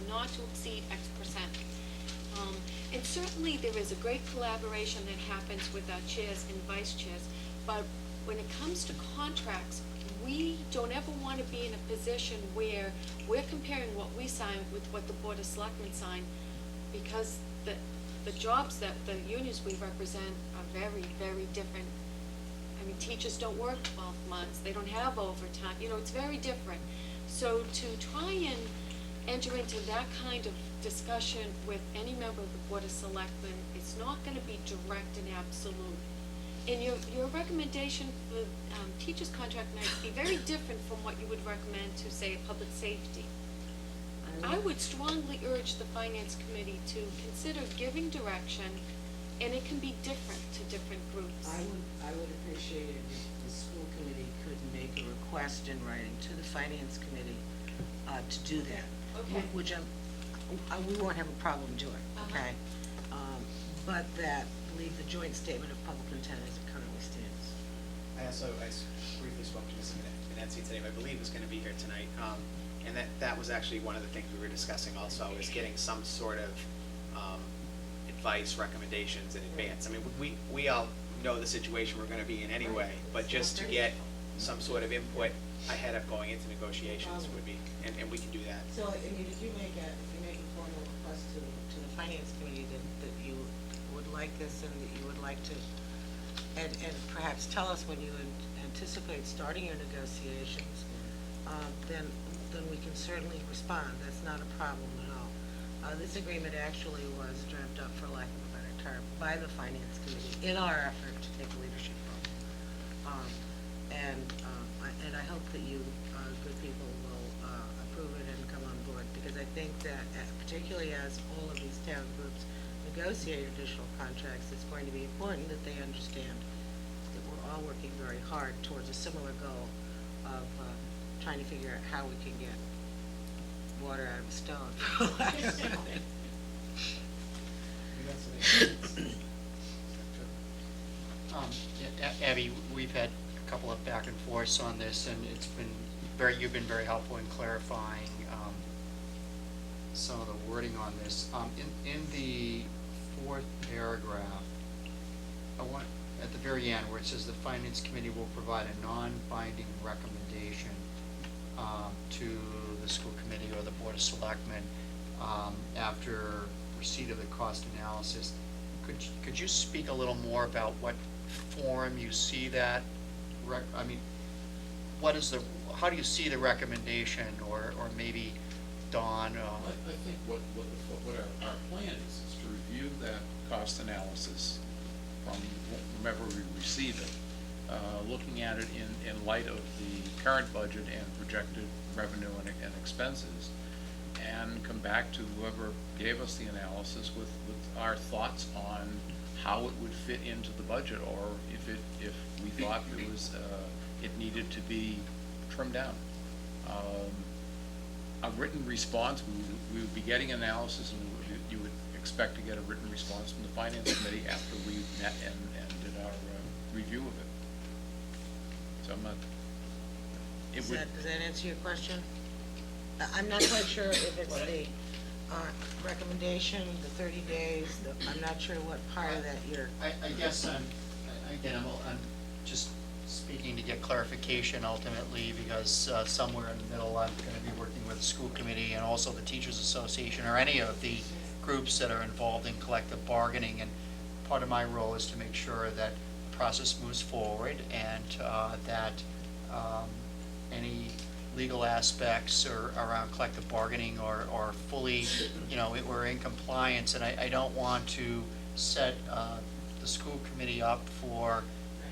not to exceed X percent. And certainly there is a great collaboration that happens with our chairs and vice chairs, but when it comes to contracts, we don't ever want to be in a position where we're comparing what we sign with what the Board of Selectmen sign, because the jobs that the unions we represent are very, very different. I mean, teachers don't work 12 months, they don't have overtime, it's very different. So to try and enter into that kind of discussion with any member of the Board of Selectmen, it's not gonna be direct and absolute. And your recommendation for teachers' contract might be very different from what you would recommend to, say, a public safety. I would strongly urge the Finance Committee to consider giving direction, and it can be different to different groups. I would appreciate it if the school committee could make a request in writing to the Finance Committee to do that. Okay. Which we won't have a problem doing, okay? But that leave the joint statement of public intent as it currently stands. I briefly spoke to Ms. Menenzi today, I believe is going to be here tonight, and that was actually one of the things we were discussing also, is getting some sort of advice, recommendations in advance. I mean, we all know the situation we're going to be in anyway, but just to get some sort of input ahead of going into negotiations would be, and we can do that. So, I mean, if you make a formal request to the Finance Committee that you would like this and that you would like to, and perhaps tell us when you anticipate starting your negotiations, then we can certainly respond. That's not a problem at all. This agreement actually was dreamt up, for lack of a better term, by the Finance Committee in our effort to take a leadership role. And I hope that you, good people, will approve it and come on board, because I think that, particularly as all of these town groups negotiate additional contracts, it's going to be important that they understand that we're all working very hard towards a similar goal of trying to figure out how we can get water out of a stone. Abby, we've had a couple of back and forths on this, and you've been very helpful in clarifying some of the wording on this. In the fourth paragraph, at the very end where it says the Finance Committee will provide a non-binding recommendation to the school committee or the Board of Selectmen after receipt of the cost analysis. Could you speak a little more about what form you see that? I mean, how do you see the recommendation, or maybe Don? I think what our plan is to review that cost analysis from whomever we receive it, looking at it in light of the current budget and projected revenue and expenses, and come back to whoever gave us the analysis with our thoughts on how it would fit into the budget, or if we thought it needed to be trimmed down. A written response, we would be getting analysis, and you would expect to get a written response from the Finance Committee after we met and did our review of it. So I'm not. Does that answer your question? I'm not quite sure if it's the recommendation, the 30 days. I'm not sure what part of that you're. I guess I'm just speaking to get clarification ultimately, because somewhere in the middle I'm going to be working with the school committee and also the Teachers Association, or any of the groups that are involved in collective bargaining, and part of my role is to make sure that the process moves forward, and that any legal aspects or around collective bargaining are fully, we're in compliance, and I don't want to set the school committee up for,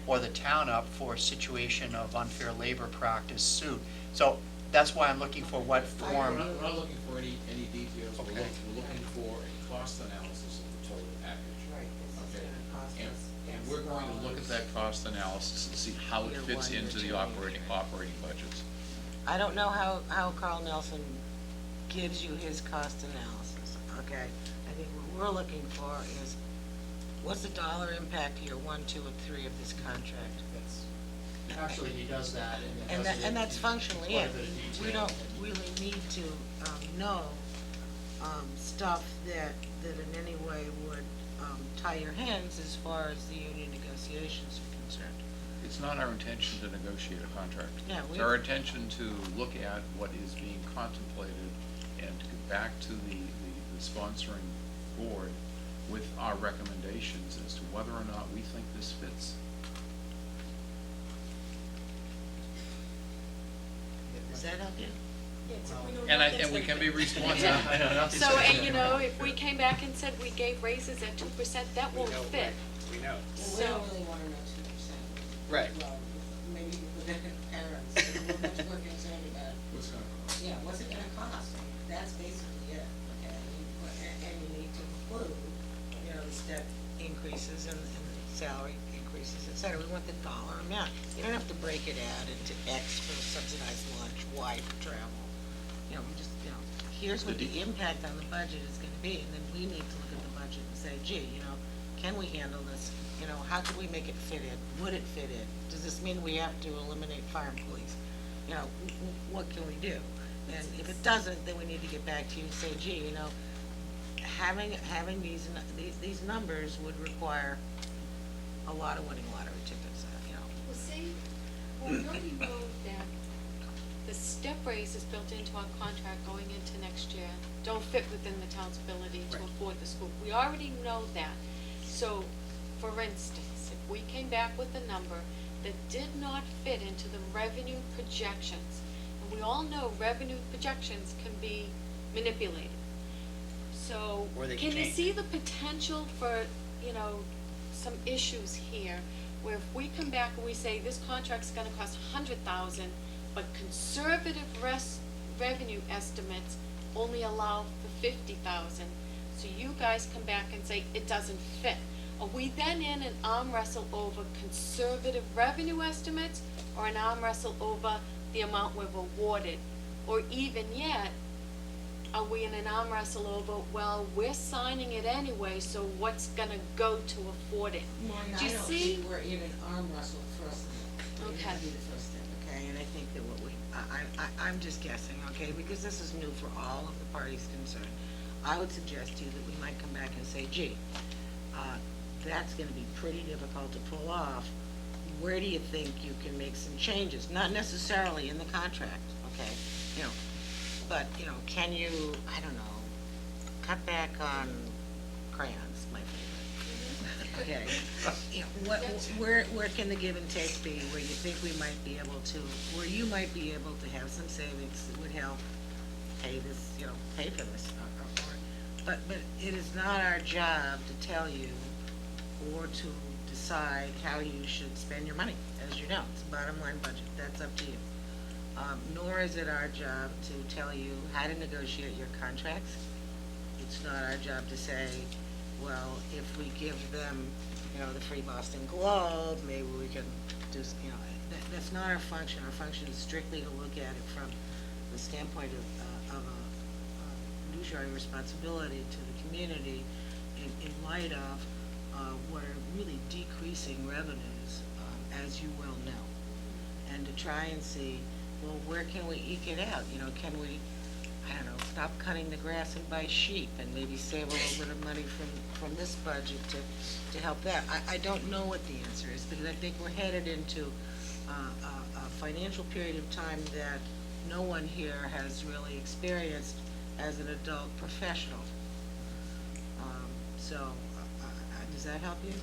or the town up for a situation of unfair labor practice suit. So that's why I'm looking for what form. We're not looking for any details. Okay. We're looking for a cost analysis of the total package. Right, this is Okay. gonna cost And, us and X we're going to look at that cost analysis and see how it Year fits 1, year into 2, the year operating 3. budgets. I don't know how Carl Nelson gives you his cost analysis, okay? I think what we're looking for is, what's the dollar impact year 1, 2, and 3 of this contract? Actually, he does that. And that's functionally quite it. a bit of We detail. don't really need to know stuff that in any way would tie your hands as far as the union negotiations are concerned. It's not our intention to negotiate a contract. Yeah, It's our intention to look at what is being contemplated and to get back to the sponsoring board with our recommendations as to whether or not we think this fits. Does that help you? And we can be responsive. So, and you know, if we came back and said we gave raises at 2%, that We won't know, fit. We know. Well, we don't really wanna know 2%. Right. Well, maybe the parents, we're much more concerned about, What's gonna cost? yeah, what's it gonna cost? That's basically it, okay? And you need to include, you know, the step increases and salary increases, et cetera. We want the dollar amount. You don't have to break it out into X for subsidized lunch, Y for travel. You know, we just, you know, here's what the impact on the budget is gonna be, and then we need to look at the budget and say, gee, you know, can we handle this? You know, how could we make it fit in? Would it fit in? Does this mean we have to eliminate fire and police? You know, what can we do? And if it doesn't, then we need to get back to you and say, gee, you know, having these numbers would require a lot of winning lottery tickets, you know. Well, see, we already know that the step raises built into our contract going into next year don't fit within the town's ability to Right. afford the school. We already know that. So, for instance, if we came back with a number that did not fit into the revenue projections, and we all know revenue projections can be manipulated. So, Or they can you change. see the potential for, you know, some issues here, where if we come back and we say this contract's gonna cost $100,000, but conservative revenue estimates only allow for $50,000, so you guys come back and say it doesn't fit. Are we then in an arm wrestle over conservative revenue estimates, or an arm wrestle over the amount we've awarded? Or even yet, are we in an arm wrestle over, well, we're signing it anyway, so what's gonna go to afford it? Do you see? We're in an arm wrestle first. Okay. That'd be the first step, okay? And I think that I'm just guessing, okay, because this is new for all of the parties concerned. I would suggest to you that we might come back and say, gee, that's gonna be pretty difficult to pull off. Where do you think you can make some changes? Not necessarily in the contract, okay? You know, but, you know, can you, I don't know, cut back on crayons, my favorite. Okay, you know, where can the give and take be, where you think we might be able to, where you might be able to have some savings that would help pay this, you know, pay for this, but it is not our job to tell you or to decide how you should spend your money, as you know, it's a bottom line budget, that's up to you. Nor is it our job to tell you how to negotiate your contracts. It's not our job to say, well, if we give them, you know, the free Boston Globe, maybe we can do, you know, that's not our function. Our function is strictly to look at it from the standpoint of a fiduciary responsibility to the community in light of what are really decreasing revenues, as you well know. And to try and see, well, where can we eke it out? You know, can we, I don't know, stop cutting the grass and buy sheep and maybe save a little bit of money from this budget to help that? I don't know what the answer is, because I think we're headed into a financial period of time that no one here has really experienced as an adult professional. Does that help you?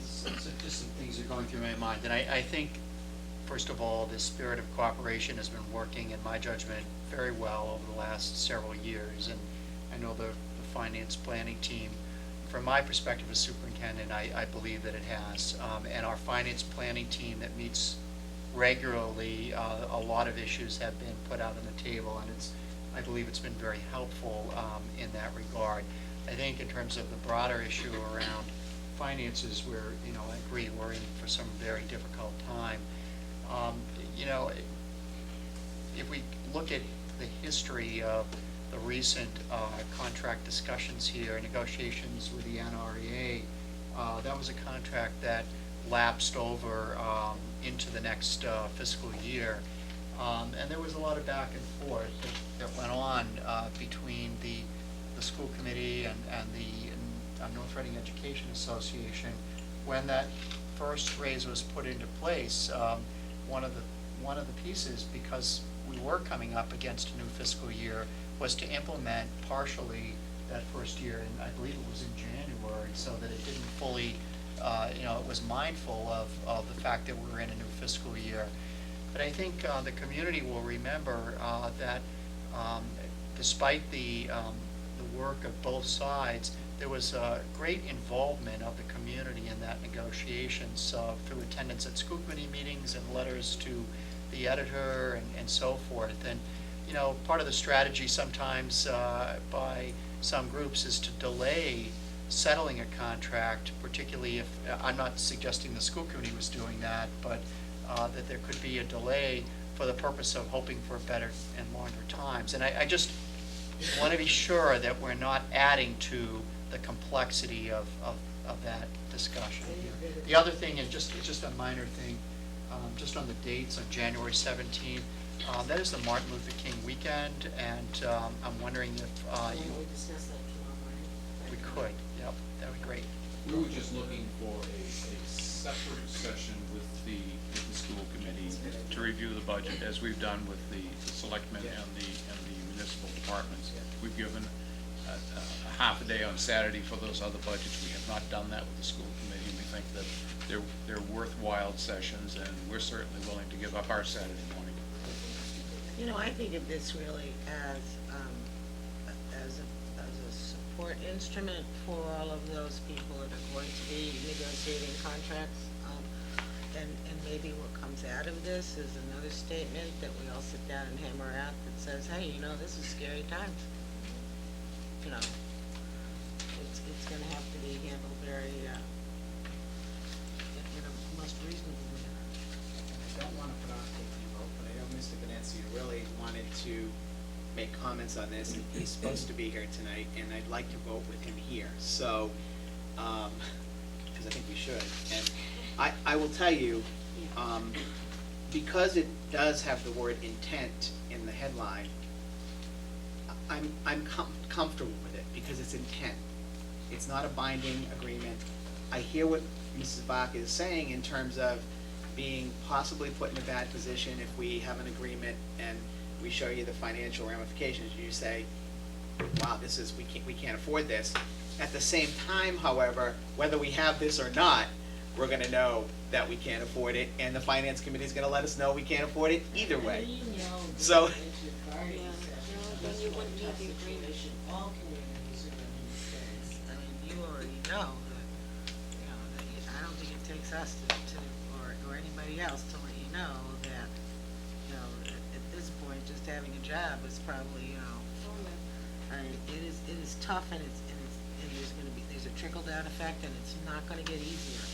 So just some things are going through my mind, and I think, first of all, this spirit of cooperation has been working, in my judgment, very well over the last several years, and I know the finance planning team, from my perspective as superintendent, I believe that it has, and our finance planning team that meets regularly, a lot of issues have been put out on the table, and I believe it's been very helpful in that regard. I think in terms of the broader issue around finances, I agree, we're in for some very difficult time. If we look at the history of the recent contract discussions here, negotiations with the NREA, that was a contract that lapsed over into the next fiscal year. And there was a lot of back and forth that went on. on between the school committee and the North Reading Education Association. When that first raise was put into place, one of the pieces, because we were coming up against a new fiscal year, was to implement partially that first year, and I believe it was in January, so that it didn't fully, it was mindful of the fact that we were in a new fiscal year. But I think the community will remember that despite the work of both sides, there was great involvement of the community in that negotiations through attendance at school committee meetings and letters to the editor and so forth. And, part of the strategy sometimes by some groups is to delay settling a contract, particularly if, I'm not suggesting the school committee was doing that, but that there could be a delay for the purpose of hoping for better and longer times. And I just want to be sure that we're not adding to the complexity of that discussion here. The other thing, and it's just a minor thing, just on the dates on January 17th, that is the Martin Luther King weekend, and I'm wondering if Can we discuss that tomorrow morning? we could, yep, that'd be great. We were just looking for a separate session with the school committee to review the budget, as we've done with the selectmen and the municipal departments. We've given a half a day on Saturday for those other budgets. We have not done that with the school committee. We think that they're worthwhile sessions, and we're certainly willing to give up our Saturday morning. I think of this really as a support instrument for all of those people that are going to be negotiating contracts. And maybe what comes out of this is another statement that we all sit down and hammer out that says, hey, this is scary times. It's gonna have to be handled very, in a most reasonable manner. I don't want to put off taking a vote, but I know Mr. Venezia really wanted to make comments on this, and he's supposed to be here tonight, and I'd like to vote with him here, so, because I think we should. And I will tell you, because it does have the word intent in the headline, I'm comfortable with it, because it's intent. It's not a binding agreement. I hear what Mrs. Bach is saying in terms of being possibly put in a bad position if we have an agreement and we show you the financial ramifications. You say, wow, we can't afford this. At the same time, however, whether we have this or not, we're gonna know that we can't afford it, and the finance committee is gonna let us know we can't afford it either way. So- then you wouldn't need the agreement. All communities are in this case. I mean, you already know that, I don't think it takes us or anybody else to let you know that, at this point, just having a job is probably, I mean, it is tough, and there's a trickle-down effect, and it's not gonna get easier.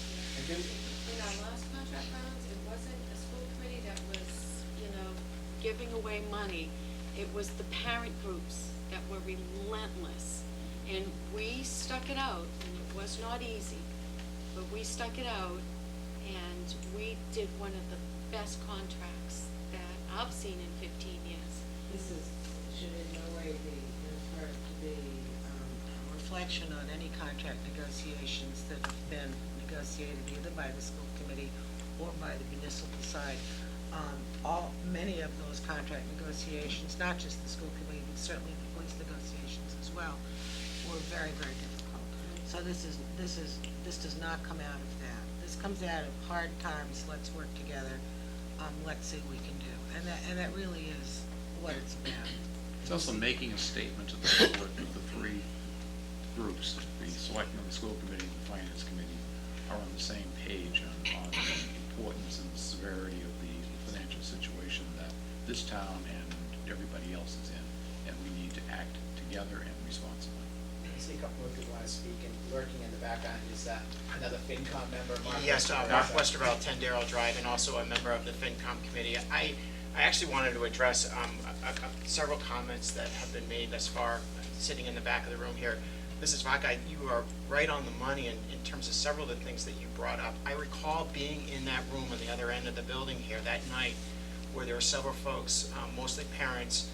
In our last contract rounds, it wasn't a school committee that was, giving away money. It was the parent groups that were relentless. And we stuck it out, and it was not easy, but we stuck it out, and we did one of the best contracts that I've seen in 15 years. This should in no way be inferred to be a reflection on any contract negotiations that have been negotiated either by the school committee or by the municipal side. Many of those contract negotiations, not just the school committee, but certainly the police negotiations as well, were very, very difficult. So this does not come out of that. This comes out of hard times. Let's work together. Let's see what we can do, and that really is what it's about. It's also making a statement to the public that the three groups, the selectmen, the school committee, and the finance committee, are on the same page on the importance and the severity of the financial situation that this town and everybody else is in, and we need to act together and responsibly. I see a couple of people want to speak, and lurking in the background is another FinCom member, Mark Yes, Westerveld. Mark Westerveld, 10 Darrell Drive, and also a member of the FinCom committee. I actually wanted to address several comments that have been made thus far, sitting in the back of the room here. Mrs. Vaca, you are right on the money in terms of several of the things that you brought up. I recall being in that room on the other end of the building here that night, where there were several folks, mostly parents,